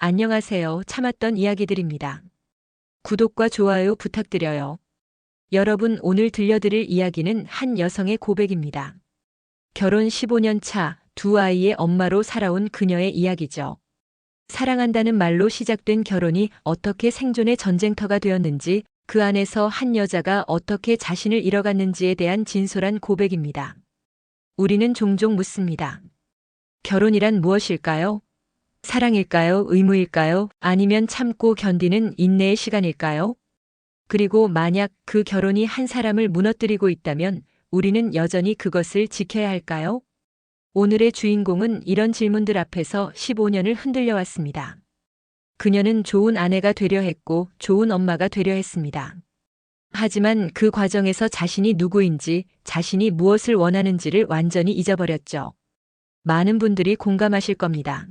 안녕하세요. 참았던 이야기들입니다. 구독과 좋아요 부탁드려요. 여러분, 오늘 들려드릴 이야기는 한 여성의 고백입니다. 결혼 15년 차 두 아이의 엄마로 살아온 그녀의 이야기죠. 사랑한다는 말로 시작된 결혼이 어떻게 생존의 전쟁터가 되었는지, 그 안에서 한 여자가 어떻게 자신을 잃어갔는지에 대한 진솔한 고백입니다. 우리는 종종 묻습니다. 결혼이란 무엇일까요? 사랑일까요? 의무일까요? 아니면 참고 견디는 인내의 시간일까요? 그리고 만약 그 결혼이 한 사람을 무너뜨리고 있다면 우리는 여전히 그것을 지켜야 할까요? 오늘의 주인공은 이런 질문들 앞에서 15년을 흔들려 왔습니다. 그녀는 좋은 아내가 되려 했고 좋은 엄마가 되려 했습니다. 하지만 그 과정에서 자신이 누구인지, 자신이 무엇을 원하는지를 완전히 잊어버렸죠. 많은 분들이 공감하실 겁니다.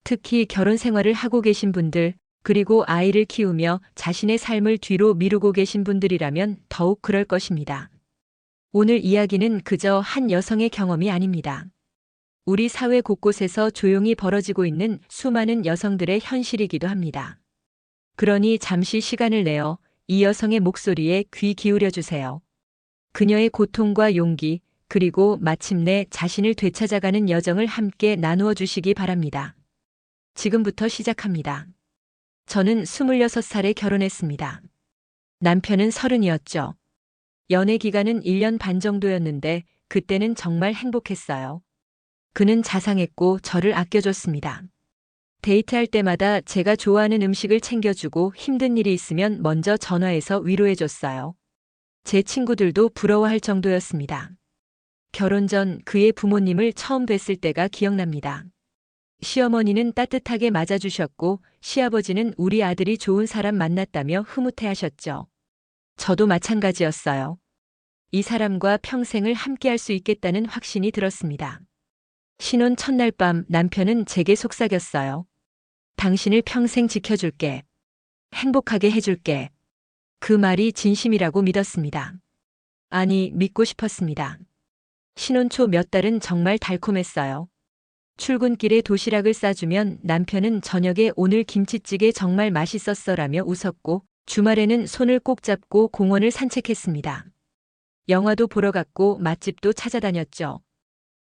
특히 결혼 생활을 하고 계신 분들, 그리고 아이를 키우며 자신의 삶을 뒤로 미루고 계신 분들이라면 더욱 그럴 것입니다. 오늘 이야기는 그저 한 여성의 경험이 아닙니다. 우리 사회 곳곳에서 조용히 벌어지고 있는 수많은 여성들의 현실이기도 합니다. 그러니 잠시 시간을 내어 이 여성의 목소리에 귀 기울여 주세요. 그녀의 고통과 용기, 그리고 마침내 자신을 되찾아가는 여정을 함께 나누어 주시기 바랍니다. 지금부터 시작합니다. 저는 26살에 결혼했습니다. 남편은 30이었죠. 연애 기간은 1년 반 정도였는데 그때는 정말 행복했어요. 그는 자상했고 저를 아껴줬습니다. 데이트할 때마다 제가 좋아하는 음식을 챙겨주고 힘든 일이 있으면 먼저 전화해서 위로해줬어요. 제 친구들도 부러워할 정도였습니다. 결혼 전 그의 부모님을 처음 뵀을 때가 기억납니다. 시어머니는 따뜻하게 맞아주셨고 시아버지는 우리 아들이 좋은 사람 만났다며 흐뭇해하셨죠. 저도 마찬가지였어요. 이 사람과 평생을 함께할 수 있겠다는 확신이 들었습니다. 신혼 첫날 밤 남편은 제게 속삭였어요. 당신을 평생 지켜줄게. 행복하게 해줄게. 그 말이 진심이라고 믿었습니다. 아니, 믿고 싶었습니다. 신혼 초 몇 달은 정말 달콤했어요. 출근길에 도시락을 싸주면 남편은 저녁에 오늘 김치찌개 정말 맛있었어라며 웃었고 주말에는 손을 꼭 잡고 공원을 산책했습니다. 영화도 보러 갔고 맛집도 찾아다녔죠.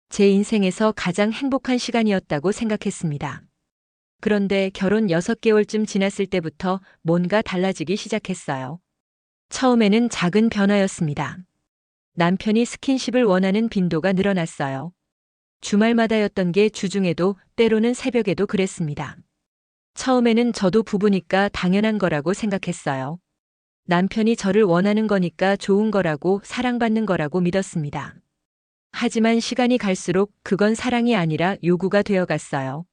제 인생에서 가장 행복한 시간이었다고 생각했습니다. 그런데 결혼 6개월쯤 지났을 때부터 뭔가 달라지기 시작했어요. 처음에는 작은 변화였습니다. 남편이 스킨십을 원하는 빈도가 늘어났어요. 주말마다였던 게 주중에도, 때로는 새벽에도 그랬습니다. 처음에는 저도 부부니까 당연한 거라고 생각했어요. 남편이 저를 원하는 거니까 좋은 거라고, 사랑받는 거라고 믿었습니다. 하지만 시간이 갈수록 그건 사랑이 아니라 요구가 되어갔어요.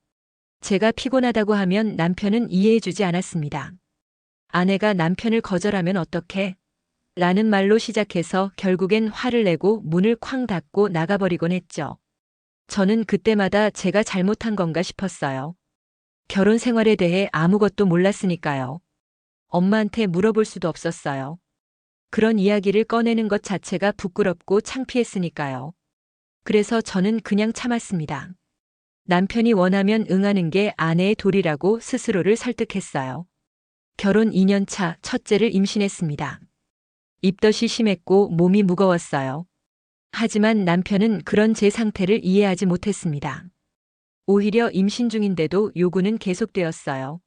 제가 피곤하다고 하면 남편은 이해해주지 않았습니다. 아내가 남편을 거절하면 어떡해? 라는 말로 시작해서 결국엔 화를 내고 문을 쾅 닫고 나가버리곤 했죠. 저는 그때마다 제가 잘못한 건가 싶었어요. 결혼 생활에 대해 아무것도 몰랐으니까요. 엄마한테 물어볼 수도 없었어요. 그런 이야기를 꺼내는 것 자체가 부끄럽고 창피했으니까요. 그래서 저는 그냥 참았습니다. 남편이 원하면 응하는 게 아내의 도리라고 스스로를 설득했어요. 결혼 2년 차 첫째를 임신했습니다. 입덧이 심했고 몸이 무거웠어요. 하지만 남편은 그런 제 상태를 이해하지 못했습니다. 오히려 임신 중인데도 요구는 계속되었어요.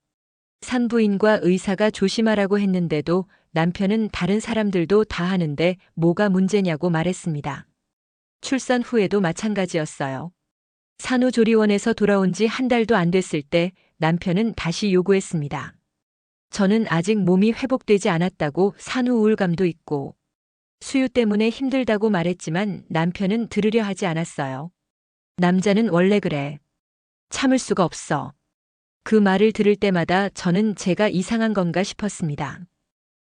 산부인과 의사가 조심하라고 했는데도 남편은 다른 사람들도 다 하는데 뭐가 문제냐고 말했습니다. 출산 후에도 마찬가지였어요. 산후조리원에서 돌아온 지 한 달도 안 됐을 때 남편은 다시 요구했습니다. 저는 아직 몸이 회복되지 않았다고 산후 우울감도 있고 수유 때문에 힘들다고 말했지만 남편은 들으려 하지 않았어요. 남자는 원래 그래. 참을 수가 없어. 그 말을 들을 때마다 저는 제가 이상한 건가 싶었습니다.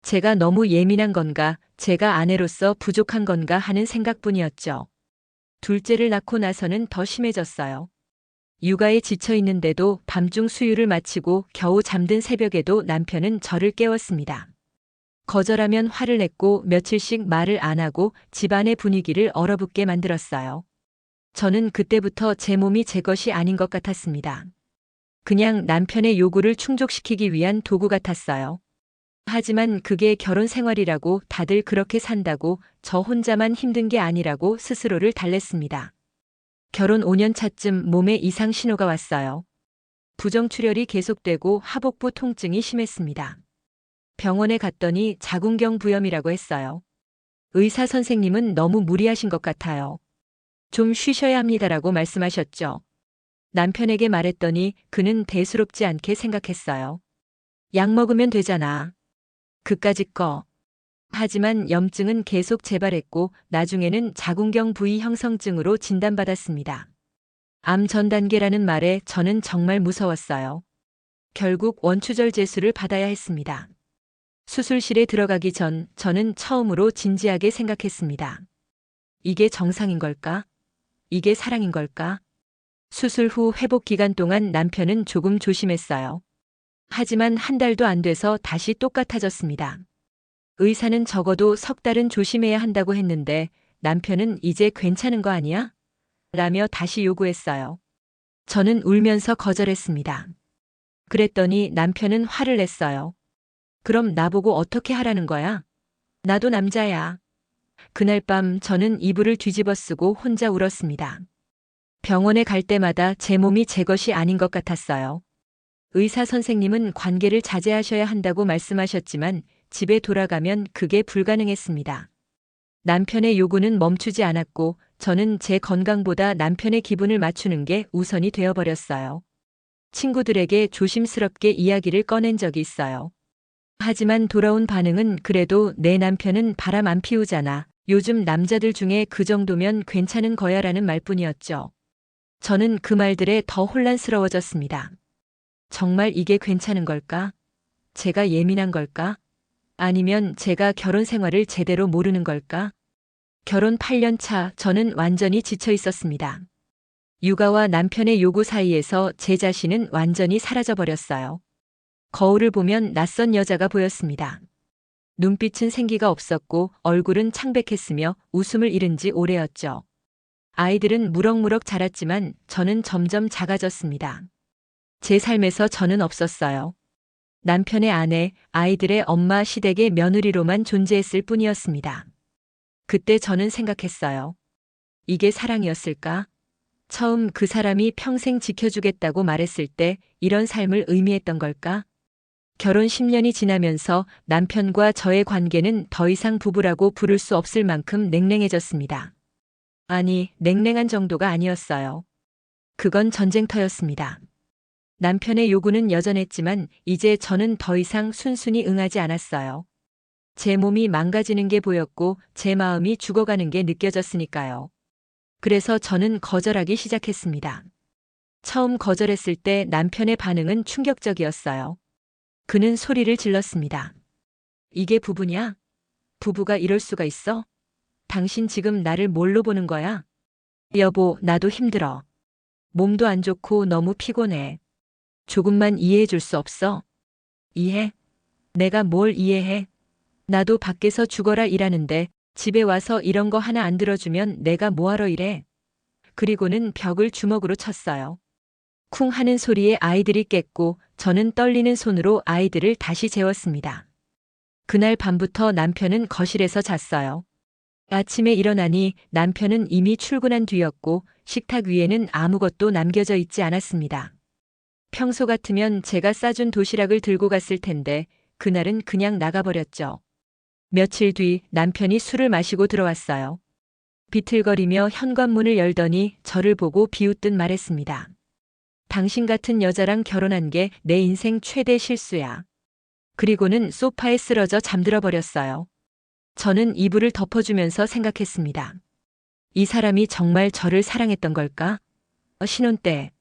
제가 너무 예민한 건가, 제가 아내로서 부족한 건가 하는 생각뿐이었죠. 둘째를 낳고 나서는 더 심해졌어요. 육아에 지쳐 있는데도 밤중 수유를 마치고 겨우 잠든 새벽에도 남편은 저를 깨웠습니다. 거절하면 화를 냈고 며칠씩 말을 안 하고 집안의 분위기를 얼어붙게 만들었어요. 저는 그때부터 제 몸이 제 것이 아닌 것 같았습니다. 그냥 남편의 요구를 충족시키기 위한 도구 같았어요. 하지만 그게 결혼 생활이라고, 다들 그렇게 산다고, 저 혼자만 힘든 게 아니라고 스스로를 달랬습니다. 결혼 5년 차쯤 몸에 이상 신호가 왔어요. 부정출혈이 계속되고 하복부 통증이 심했습니다. 병원에 갔더니 자궁경 부염이라고 했어요. 의사 선생님은 너무 무리하신 것 같아요. 좀 쉬셔야 합니다라고 말씀하셨죠. 남편에게 말했더니 그는 대수롭지 않게 생각했어요. 약 먹으면 되잖아. 그까짓 거. 하지만 염증은 계속 재발했고 나중에는 자궁경 부위 형성증으로 진단받았습니다. 암 전 단계라는 말에 저는 정말 무서웠어요. 결국 원추절 제수를 받아야 했습니다. 수술실에 들어가기 전 저는 처음으로 진지하게 생각했습니다. 이게 정상인 걸까? 이게 사랑인 걸까? 수술 후 회복 기간 동안 남편은 조금 조심했어요. 하지만 한 달도 안 돼서 다시 똑같아졌습니다. 의사는 적어도 석 달은 조심해야 한다고 했는데 남편은 이제 괜찮은 거 아니야? 라며 다시 요구했어요. 저는 울면서 거절했습니다. 그랬더니 남편은 화를 냈어요. 그럼 나보고 어떻게 하라는 거야? 나도 남자야. 그날 밤 저는 이불을 뒤집어 쓰고 혼자 울었습니다. 병원에 갈 때마다 제 몸이 제 것이 아닌 것 같았어요. 의사 선생님은 관계를 자제하셔야 한다고 말씀하셨지만 집에 돌아가면 그게 불가능했습니다. 남편의 요구는 멈추지 않았고 저는 제 건강보다 남편의 기분을 맞추는 게 우선이 되어버렸어요. 친구들에게 조심스럽게 이야기를 꺼낸 적이 있어요. 하지만 돌아온 반응은 그래도 내 남편은 바람 안 피우잖아. 요즘 남자들 중에 그 정도면 괜찮은 거야라는 말뿐이었죠. 저는 그 말들에 더 혼란스러워졌습니다. 정말 이게 괜찮은 걸까? 제가 예민한 걸까? 아니면 제가 결혼 생활을 제대로 모르는 걸까? 결혼 8년 차 저는 완전히 지쳐 있었습니다. 육아와 남편의 요구 사이에서 제 자신은 완전히 사라져버렸어요. 거울을 보면 낯선 여자가 보였습니다. 눈빛은 생기가 없었고 얼굴은 창백했으며 웃음을 잃은 지 오래였죠. 아이들은 무럭무럭 자랐지만 저는 점점 작아졌습니다. 제 삶에서 저는 없었어요. 남편의 아내, 아이들의 엄마, 시댁의 며느리로만 존재했을 뿐이었습니다. 그때 저는 생각했어요. 이게 사랑이었을까? 처음 그 사람이 평생 지켜주겠다고 말했을 때 이런 삶을 의미했던 걸까? 결혼 10년이 지나면서 남편과 저의 관계는 더 이상 부부라고 부를 수 없을 만큼 냉랭해졌습니다. 아니, 냉랭한 정도가 아니었어요. 그건 전쟁터였습니다. 남편의 요구는 여전했지만 이제 저는 더 이상 순순히 응하지 않았어요. 제 몸이 망가지는 게 보였고 제 마음이 죽어가는 게 느껴졌으니까요. 그래서 저는 거절하기 시작했습니다. 처음 거절했을 때 남편의 반응은 충격적이었어요. 그는 소리를 질렀습니다. 이게 부부냐? 부부가 이럴 수가 있어? 당신 지금 나를 뭘로 보는 거야? 여보, 나도 힘들어. 몸도 안 좋고 너무 피곤해. 조금만 이해해 줄 수 없어? 이해? 내가 뭘 이해해? 나도 밖에서 죽어라 일하는데 집에 와서 이런 거 하나 안 들어주면 내가 뭐하러 일해? 그리고는 벽을 주먹으로 쳤어요. 쿵 하는 소리에 아이들이 깼고 저는 떨리는 손으로 아이들을 다시 재웠습니다. 그날 밤부터 남편은 거실에서 잤어요. 아침에 일어나니 남편은 이미 출근한 뒤였고 식탁 위에는 아무것도 남겨져 있지 않았습니다. 평소 같으면 제가 싸준 도시락을 들고 갔을 텐데 그날은 그냥 나가버렸죠. 며칠 뒤 남편이 술을 마시고 들어왔어요. 비틀거리며 현관문을 열더니 저를 보고 비웃듯 말했습니다. 당신 같은 여자랑 결혼한 게 내 인생 최대 실수야. 그리고는 소파에 쓰러져 잠들어 버렸어요. 저는 이불을 덮어주면서 생각했습니다. 이 사람이 정말 저를 사랑했던 걸까? 신혼 때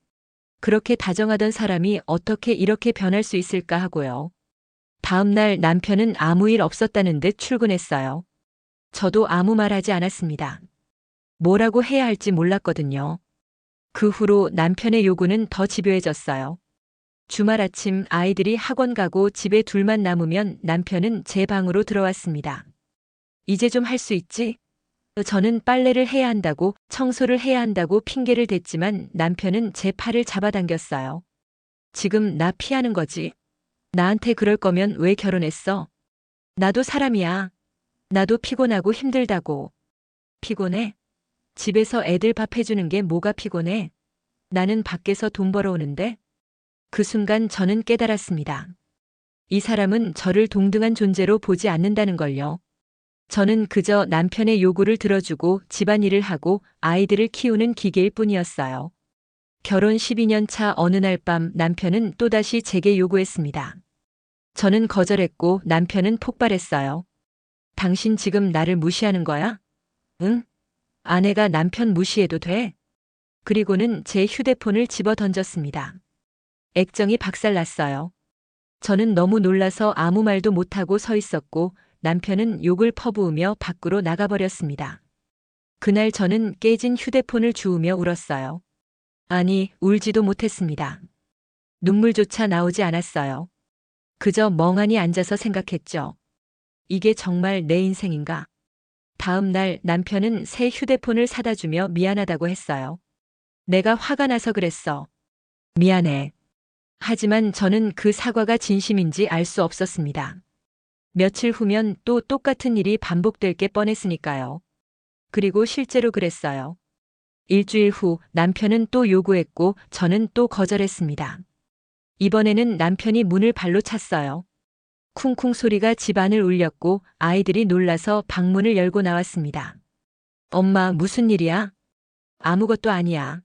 그렇게 다정하던 사람이 어떻게 이렇게 변할 수 있을까 하고요. 다음 날 남편은 아무 일 없었다는 듯 출근했어요. 저도 아무 말 하지 않았습니다. 뭐라고 해야 할지 몰랐거든요. 그 후로 남편의 요구는 더 집요해졌어요. 주말 아침 아이들이 학원 가고 집에 둘만 남으면 남편은 제 방으로 들어왔습니다. 이제 좀 할 수 있지? 저는 빨래를 해야 한다고, 청소를 해야 한다고 핑계를 댔지만 남편은 제 팔을 잡아당겼어요. 지금 나 피하는 거지? 나한테 그럴 거면 왜 결혼했어? 나도 사람이야. 나도 피곤하고 힘들다고. 피곤해? 집에서 애들 밥 해주는 게 뭐가 피곤해? 나는 밖에서 돈 벌어오는데? 그 순간 저는 깨달았습니다. 이 사람은 저를 동등한 존재로 보지 않는다는 걸요. 저는 그저 남편의 요구를 들어주고 집안일을 하고 아이들을 키우는 기계일 뿐이었어요. 결혼 12년 차 어느 날 밤 남편은 또다시 제게 요구했습니다. 저는 거절했고 남편은 폭발했어요. 당신 지금 나를 무시하는 거야? 응? 아내가 남편 무시해도 돼? 그리고는 제 휴대폰을 집어 던졌습니다. 액정이 박살났어요. 저는 너무 놀라서 아무 말도 못하고 서 있었고 남편은 욕을 퍼부으며 밖으로 나가버렸습니다. 그날 저는 깨진 휴대폰을 주우며 울었어요. 아니, 울지도 못했습니다. 눈물조차 나오지 않았어요. 그저 멍하니 앉아서 생각했죠. 이게 정말 내 인생인가? 다음 날 남편은 새 휴대폰을 사다 주며 미안하다고 했어요. 내가 화가 나서 그랬어. 미안해. 하지만 저는 그 사과가 진심인지 알 수 없었습니다. 며칠 후면 또 똑같은 일이 반복될 게 뻔했으니까요. 그리고 실제로 그랬어요. 일주일 후 남편은 또 요구했고 저는 또 거절했습니다. 이번에는 남편이 문을 발로 찼어요. 쿵쿵 소리가 집 안을 울렸고 아이들이 놀라서 방문을 열고 나왔습니다. 엄마, 무슨 일이야? 아무것도 아니야.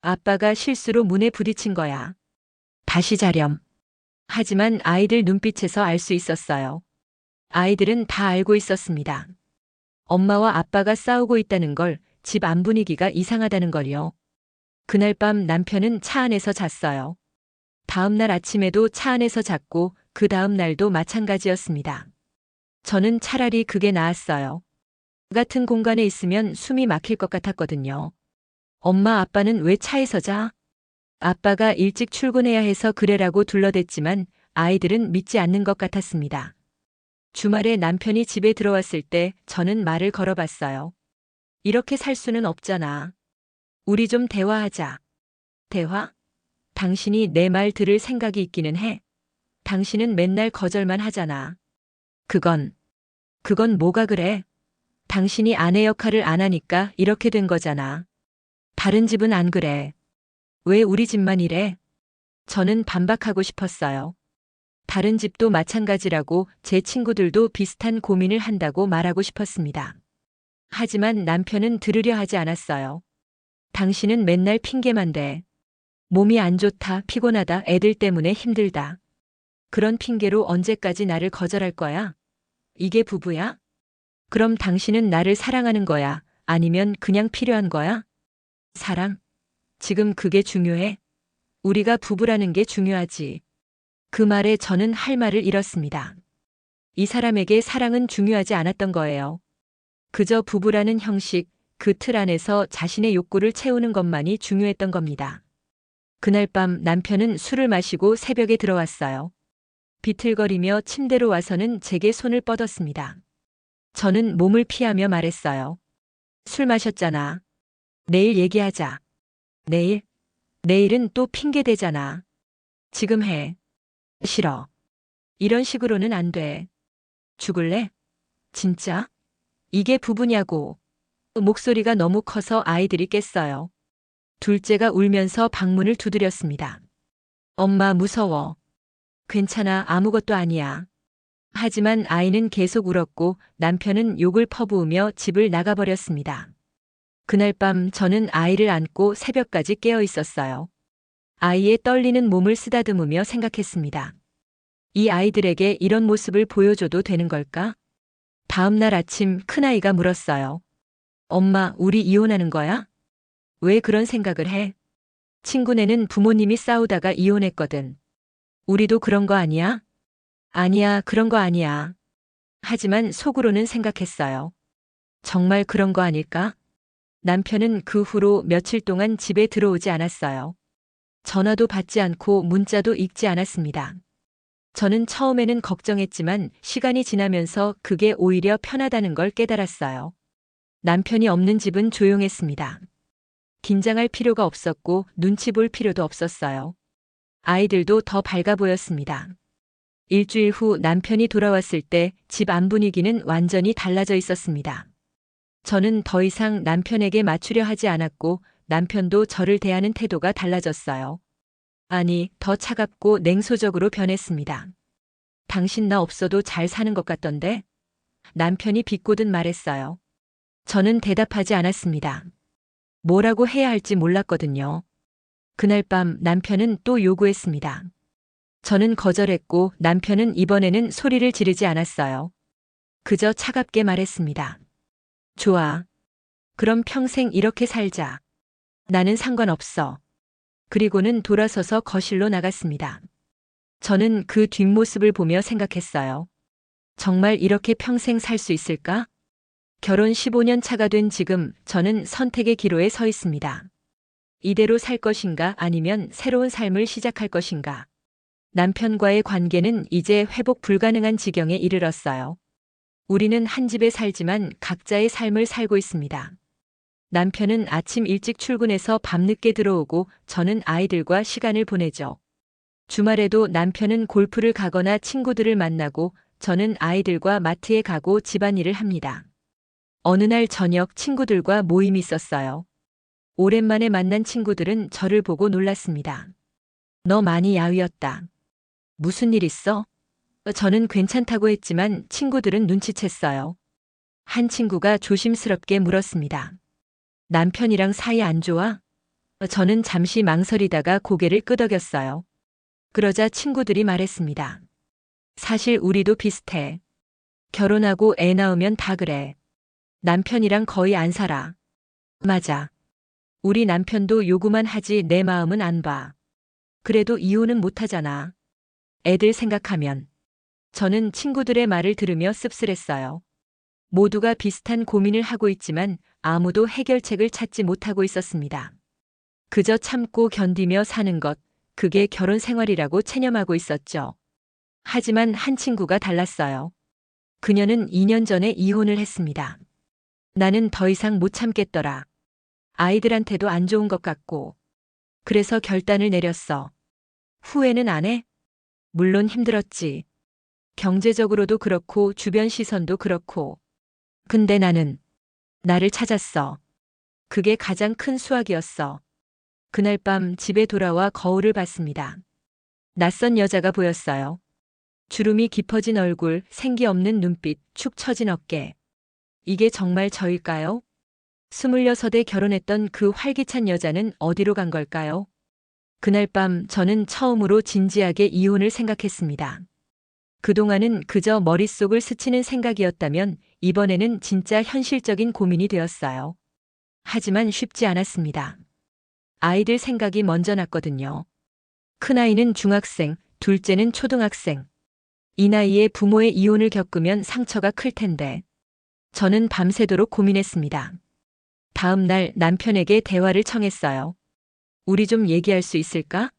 아빠가 실수로 문에 부딪힌 거야. 다시 자렴. 하지만 아이들 눈빛에서 알 수 있었어요. 아이들은 다 알고 있었습니다. 엄마와 아빠가 싸우고 있다는 걸, 집 안 분위기가 이상하다는 걸요. 그날 밤 남편은 차 안에서 잤어요. 다음 날 아침에도 차 안에서 잤고 그 다음 날도 마찬가지였습니다. 저는 차라리 그게 나았어요. 같은 공간에 있으면 숨이 막힐 것 같았거든요. 엄마 아빠는 왜 차에서 자? 아빠가 일찍 출근해야 해서 그래라고 둘러댔지만 아이들은 믿지 않는 것 같았습니다. 주말에 남편이 집에 들어왔을 때 저는 말을 걸어봤어요. 이렇게 살 수는 없잖아. 우리 좀 대화하자. 대화? 당신이 내 말 들을 생각이 있기는 해. 당신은 맨날 거절만 하잖아. 그건 뭐가 그래? 당신이 아내 역할을 안 하니까 이렇게 된 거잖아. 다른 집은 안 그래. 왜 우리 집만 이래? 저는 반박하고 싶었어요. 다른 집도 마찬가지라고 제 친구들도 비슷한 고민을 한다고 말하고 싶었습니다. 하지만 남편은 들으려 하지 않았어요. 당신은 맨날 핑계만 대. 몸이 안 좋다, 피곤하다, 애들 때문에 힘들다. 그런 핑계로 언제까지 나를 거절할 거야? 이게 부부야? 그럼 당신은 나를 사랑하는 거야? 아니면 그냥 필요한 거야? 사랑? 지금 그게 중요해? 우리가 부부라는 게 중요하지. 그 말에 저는 할 말을 잃었습니다. 이 사람에게 사랑은 중요하지 않았던 거예요. 그저 부부라는 형식, 그 틀 안에서 자신의 욕구를 채우는 것만이 중요했던 겁니다. 그날 밤 남편은 술을 마시고 새벽에 들어왔어요. 비틀거리며 침대로 와서는 제게 손을 뻗었습니다. 저는 몸을 피하며 말했어요. 술 마셨잖아. 내일 얘기하자. 내일? 내일은 또 핑계 대잖아. 지금 해. 싫어. 이런 식으로는 안 돼. 죽을래? 진짜? 이게 부부냐고. 목소리가 너무 커서 아이들이 깼어요. 둘째가 울면서 방문을 두드렸습니다. 엄마 무서워. 괜찮아, 아무것도 아니야. 하지만 아이는 계속 울었고 남편은 욕을 퍼부으며 집을 나가버렸습니다. 그날 밤 저는 아이를 안고 새벽까지 깨어 있었어요. 아이의 떨리는 몸을 쓰다듬으며 생각했습니다. 이 아이들에게 이런 모습을 보여줘도 되는 걸까? 다음 날 아침 큰아이가 물었어요. 엄마, 우리 이혼하는 거야? 왜 그런 생각을 해? 친구네는 부모님이 싸우다가 이혼했거든. 우리도 그런 거 아니야? 아니야, 그런 거 아니야. 하지만 속으로는 생각했어요. 정말 그런 거 아닐까? 남편은 그 후로 며칠 동안 집에 들어오지 않았어요. 전화도 받지 않고 문자도 읽지 않았습니다. 저는 처음에는 걱정했지만 시간이 지나면서 그게 오히려 편하다는 걸 깨달았어요. 남편이 없는 집은 조용했습니다. 긴장할 필요가 없었고 눈치 볼 필요도 없었어요. 아이들도 더 밝아 보였습니다. 일주일 후 남편이 돌아왔을 때 집 안 분위기는 완전히 달라져 있었습니다. 저는 더 이상 남편에게 맞추려 하지 않았고 남편도 저를 대하는 태도가 달라졌어요. 아니, 더 차갑고 냉소적으로 변했습니다. 당신 나 없어도 잘 사는 것 같던데? 남편이 비꼬듯 말했어요. 저는 대답하지 않았습니다. 뭐라고 해야 할지 몰랐거든요. 그날 밤 남편은 또 요구했습니다. 저는 거절했고 남편은 이번에는 소리를 지르지 않았어요. 그저 차갑게 말했습니다. 좋아. 그럼 평생 이렇게 살자. 나는 상관없어. 그리고는 돌아서서 거실로 나갔습니다. 저는 그 뒷모습을 보며 생각했어요. 정말 이렇게 평생 살 수 있을까? 결혼 15년 차가 된 지금 저는 선택의 기로에 서 있습니다. 이대로 살 것인가 아니면 새로운 삶을 시작할 것인가? 남편과의 관계는 이제 회복 불가능한 지경에 이르렀어요. 우리는 한 집에 살지만 각자의 삶을 살고 있습니다. 남편은 아침 일찍 출근해서 밤늦게 들어오고 저는 아이들과 시간을 보내죠. 주말에도 남편은 골프를 가거나 친구들을 만나고 저는 아이들과 마트에 가고 집안일을 합니다. 어느 날 저녁 친구들과 모임이 있었어요. 오랜만에 만난 친구들은 저를 보고 놀랐습니다. 너 많이 야위었다. 무슨 일 있어? 저는 괜찮다고 했지만 친구들은 눈치챘어요. 한 친구가 조심스럽게 물었습니다. 남편이랑 사이 안 좋아? 저는 잠시 망설이다가 고개를 끄덕였어요. 그러자 친구들이 말했습니다. 사실 우리도 비슷해. 결혼하고 애 낳으면 다 그래. 남편이랑 거의 안 살아. 맞아. 우리 남편도 요구만 하지 내 마음은 안 봐. 그래도 이혼은 못 하잖아. 애들 생각하면. 저는 친구들의 말을 들으며 씁쓸했어요. 모두가 비슷한 고민을 하고 있지만 아무도 해결책을 찾지 못하고 있었습니다. 그저 참고 견디며 사는 것, 그게 결혼 생활이라고 체념하고 있었죠. 하지만 한 친구가 달랐어요. 그녀는 2년 전에 이혼을 했습니다. 나는 더 이상 못 참겠더라. 아이들한테도 안 좋은 것 같고. 그래서 결단을 내렸어. 후회는 안 해? 물론 힘들었지. 경제적으로도 그렇고 주변 시선도 그렇고. 근데 나는 나를 찾았어. 그게 가장 큰 수확이었어. 그날 밤 집에 돌아와 거울을 봤습니다. 낯선 여자가 보였어요. 주름이 깊어진 얼굴, 생기 없는 눈빛, 축 처진 어깨. 이게 정말 저일까요? 26에 결혼했던 그 활기찬 여자는 어디로 간 걸까요? 그날 밤 저는 처음으로 진지하게 이혼을 생각했습니다. 그동안은 그저 머릿속을 스치는 생각이었다면 이번에는 진짜 현실적인 고민이 되었어요. 하지만 쉽지 않았습니다. 아이들 생각이 먼저 났거든요. 큰아이는 중학생, 둘째는 초등학생. 이 나이에 부모의 이혼을 겪으면 상처가 클 텐데. 저는 밤새도록 고민했습니다. 다음 날 남편에게 대화를 청했어요. 우리 좀 얘기할 수 있을까?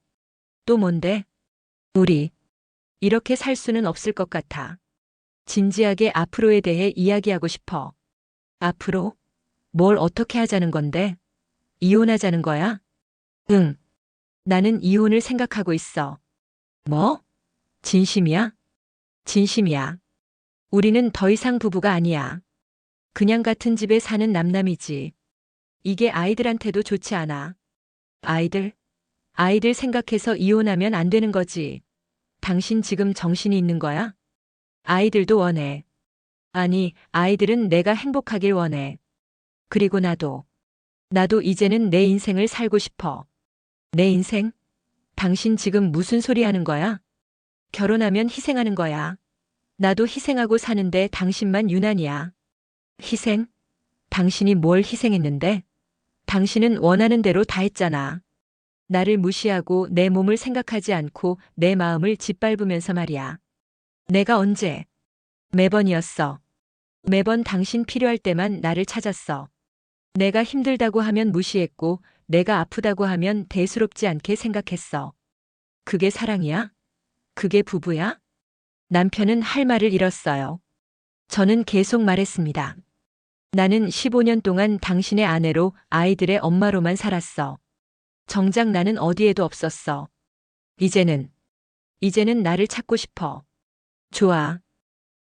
또 뭔데? 우리 이렇게 살 수는 없을 것 같아. 진지하게 앞으로에 대해 이야기하고 싶어. 앞으로? 뭘 어떻게 하자는 건데? 이혼하자는 거야? 응. 나는 이혼을 생각하고 있어. 뭐? 진심이야? 진심이야. 우리는 더 이상 부부가 아니야. 그냥 같은 집에 사는 남남이지. 이게 아이들한테도 좋지 않아. 아이들 생각해서 이혼하면 안 되는 거지. 당신 지금 정신이 있는 거야? 아이들도 원해. 아니, 아이들은 내가 행복하길 원해. 그리고 나도 이제는 내 인생을 살고 싶어. 내 인생? 당신 지금 무슨 소리 하는 거야? 결혼하면 희생하는 거야. 나도 희생하고 사는데 당신만 유난이야. 희생? 당신이 뭘 희생했는데? 당신은 원하는 대로 다 했잖아. 나를 무시하고 내 몸을 생각하지 않고 내 마음을 짓밟으면서 말이야. 내가 언제? 매번이었어. 매번 당신 필요할 때만 나를 찾았어. 내가 힘들다고 하면 무시했고 내가 아프다고 하면 대수롭지 않게 생각했어. 그게 사랑이야? 그게 부부야? 남편은 할 말을 잃었어요. 저는 계속 말했습니다. 나는 15년 동안 당신의 아내로 아이들의 엄마로만 살았어. 정작 나는 어디에도 없었어. 이제는 나를 찾고 싶어. 좋아.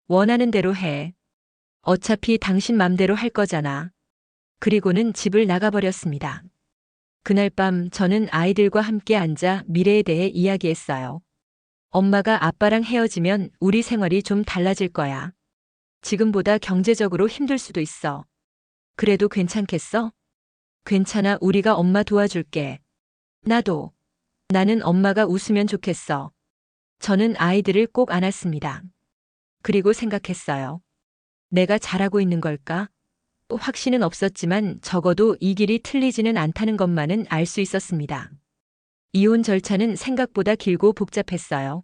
원하는 대로 해. 어차피 당신 맘대로 할 거잖아. 그리고는 집을 나가버렸습니다. 그날 밤 저는 아이들과 함께 앉아 미래에 대해 이야기했어요. 엄마가 아빠랑 헤어지면 우리 생활이 좀 달라질 거야. 지금보다 경제적으로 힘들 수도 있어. 그래도 괜찮겠어? 괜찮아, 우리가 엄마 도와줄게. 나도. 나는 엄마가 웃으면 좋겠어. 저는 아이들을 꼭 안았습니다. 그리고 생각했어요. 내가 잘하고 있는 걸까? 확신은 없었지만 적어도 이 길이 틀리지는 않다는 것만은 알 수 있었습니다. 이혼 절차는 생각보다 길고 복잡했어요.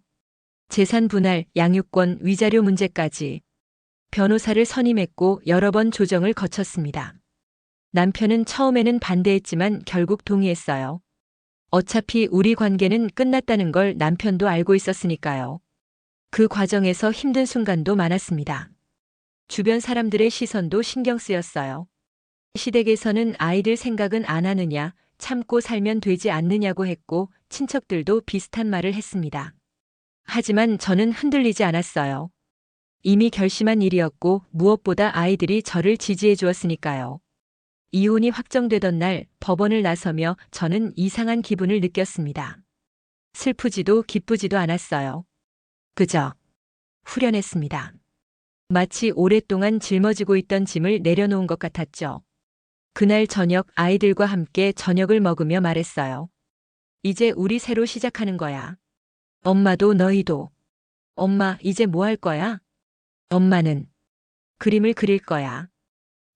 재산 분할, 양육권, 위자료 문제까지. 변호사를 선임했고 여러 번 조정을 거쳤습니다. 남편은 처음에는 반대했지만 결국 동의했어요. 어차피 우리 관계는 끝났다는 걸 남편도 알고 있었으니까요. 그 과정에서 힘든 순간도 많았습니다. 주변 사람들의 시선도 신경 쓰였어요. 시댁에서는 아이들 생각은 안 하느냐, 참고 살면 되지 않느냐고 했고 친척들도 비슷한 말을 했습니다. 하지만 저는 흔들리지 않았어요. 이미 결심한 일이었고 무엇보다 아이들이 저를 지지해 주었으니까요. 이혼이 확정되던 날 법원을 나서며 저는 이상한 기분을 느꼈습니다. 슬프지도 기쁘지도 않았어요. 그저 후련했습니다. 마치 오랫동안 짊어지고 있던 짐을 내려놓은 것 같았죠. 그날 저녁 아이들과 함께 저녁을 먹으며 말했어요. 이제 우리 새로 시작하는 거야. 엄마도 너희도. 엄마, 이제 뭐 할 거야? 엄마는 그림을 그릴 거야.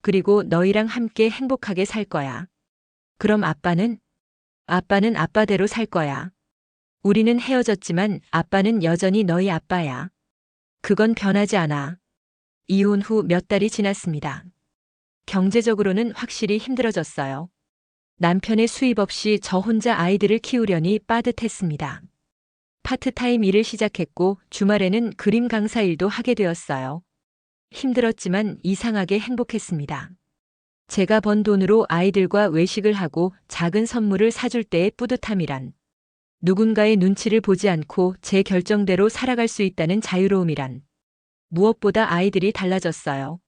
그리고 너희랑 함께 행복하게 살 거야. 그럼 아빠는? 아빠는 아빠대로 살 거야. 우리는 헤어졌지만 아빠는 여전히 너희 아빠야. 그건 변하지 않아. 이혼 후 몇 달이 지났습니다. 경제적으로는 확실히 힘들어졌어요. 남편의 수입 없이 저 혼자 아이들을 키우려니 빠듯했습니다. 파트타임 일을 시작했고 주말에는 그림 강사 일도 하게 되었어요. 힘들었지만 이상하게 행복했습니다. 제가 번 돈으로 아이들과 외식을 하고 작은 선물을 사줄 때의 뿌듯함이란, 누군가의 눈치를 보지 않고 제 결정대로 살아갈 수 있다는 자유로움이란, 무엇보다 아이들이 달라졌어요.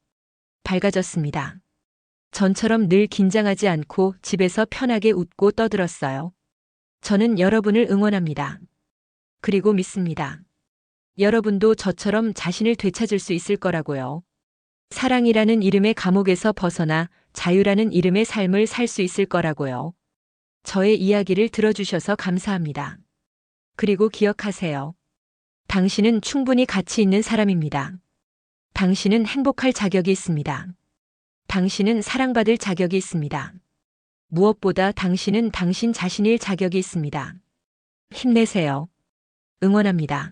밝아졌습니다. 전처럼 늘 긴장하지 않고 집에서 편하게 웃고 떠들었어요. 저는 여러분을 응원합니다. 그리고 믿습니다. 여러분도 저처럼 자신을 되찾을 수 있을 거라고요. 사랑이라는 이름의 감옥에서 벗어나 자유라는 이름의 삶을 살 수 있을 거라고요. 저의 이야기를 들어주셔서 감사합니다. 그리고 기억하세요. 당신은 충분히 가치 있는 사람입니다. 당신은 행복할 자격이 있습니다. 당신은 사랑받을 자격이 있습니다. 무엇보다 당신은 당신 자신일 자격이 있습니다. 힘내세요. 응원합니다.